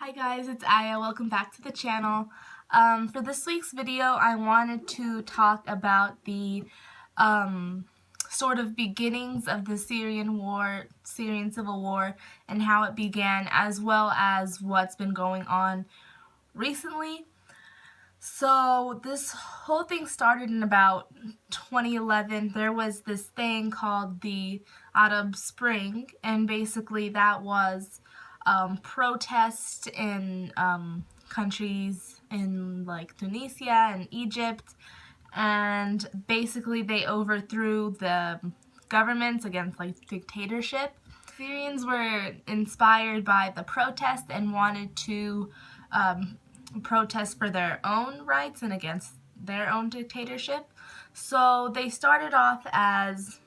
Hi guys, it's Aya. Welcome back to the channel. For this week's video, I wanted to talk about the sort of beginnings of the Syrian civil war, and how it began, as well as what's been going on recently. So this whole thing started in about 2011. There was this thing called the Arab Spring, and basically that was protests in countries in like Tunisia and Egypt, and basically they overthrew the governments against like dictatorship. Syrians were inspired by the protest and wanted to protest for their own rights and against their own dictatorship. So they started off as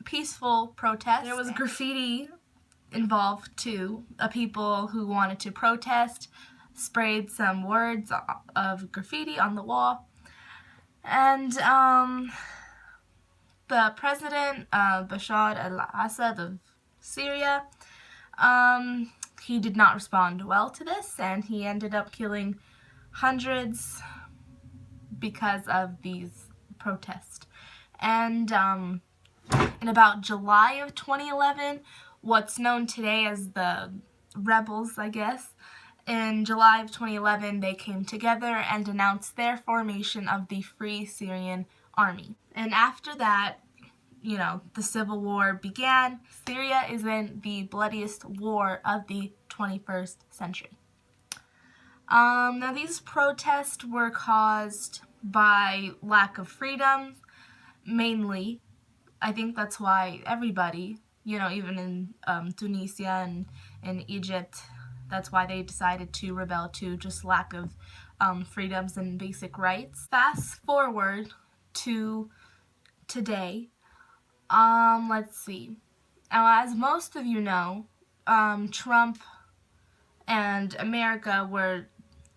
peaceful protests. There was graffiti involved too. People who wanted to protest sprayed some words of graffiti on the wall. And the president, Bashar al-Assad of Syria, he did not respond well to this, and he ended up killing hundreds because of these protests. And in about July of 2011, what's known today as the rebels, I guess, in July of 2011, they came together and announced their formation of the Free Syrian Army. And after that, you know, the civil war began. Syria is in the bloodiest war of the 21st century. Now these protests were caused by lack of freedom, mainly. I think that's why everybody, you know, even in Tunisia and in Egypt, that's why they decided to rebel to just lack of freedoms and basic rights. Fast forward to today. Let's see. Now, as most of you know, Trump and America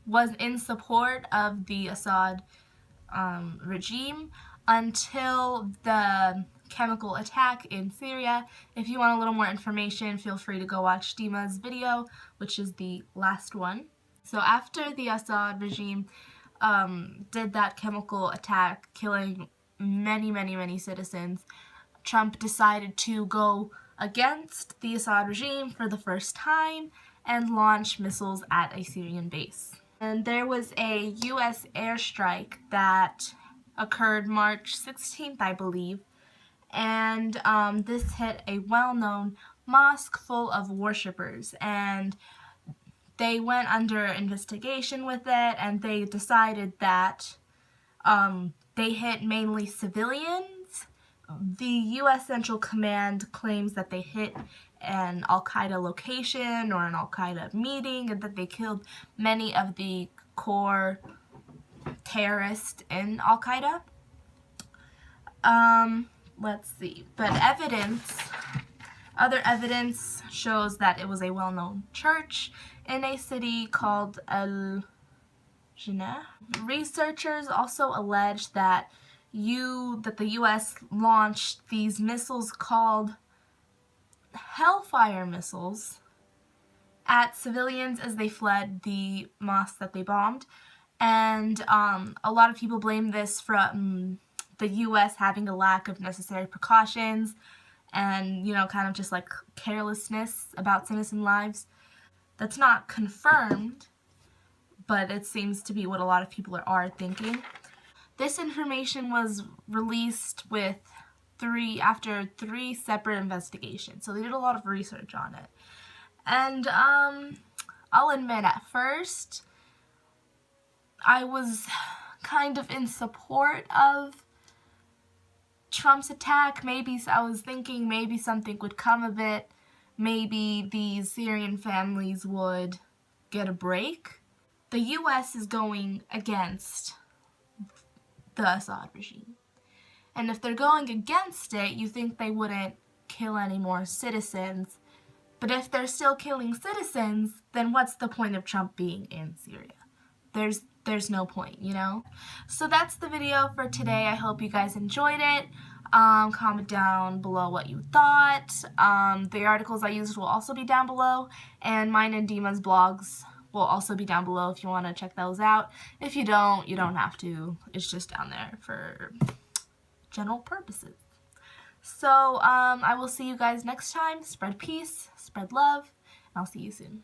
was in support of the Assad regime until the chemical attack in Syria. If you want a little more information, feel free to go watch Dima's video, which is the last one. So after the Assad regime did that chemical attack, killing many citizens, Trump decided to go against the Assad regime for the first time and launch missiles at a Syrian base. And there was a U.S. airstrike that occurred March 16th, I believe, and this hit a well-known mosque full of worshippers, and they went under investigation with it, and they decided that they hit mainly civilians. The U.S. Central Command claims that they hit an Al-Qaeda location or an Al-Qaeda meeting, and that they killed many of the core terrorists in Al-Qaeda. Let's see. But other evidence shows that it was a well-known church in a city called El-Jannah. Researchers also allege that the U.S. launched these missiles called Hellfire missiles at civilians as they fled the mosque that they bombed. And a lot of people blame this from the U.S. having a lack of necessary precautions and, you know, kind of just like carelessness about citizen lives. That's not confirmed, but it seems to be what a lot of people are thinking. This information was released after three separate investigations, so they did a lot of research on it. And I'll admit, at first, I was kind of in support of Trump's attack. Maybe I was thinking maybe something would come of it. Maybe these Syrian families would get a break. The U.S. is going against the Assad regime. And if they're going against it, you think they wouldn't kill any more citizens. But if they're still killing citizens, then what's the point of Trump being in Syria? There's no point, you know? So that's the video for today. I hope you guys enjoyed it. Comment down below what you thought. The articles I used will also be down below, and mine and Dima's blogs will also be down below if you want to check those out. If you don't, you don't have to. It's just down there for general purposes. So, I will see you guys next time. Spread peace, spread love, and I'll see you soon.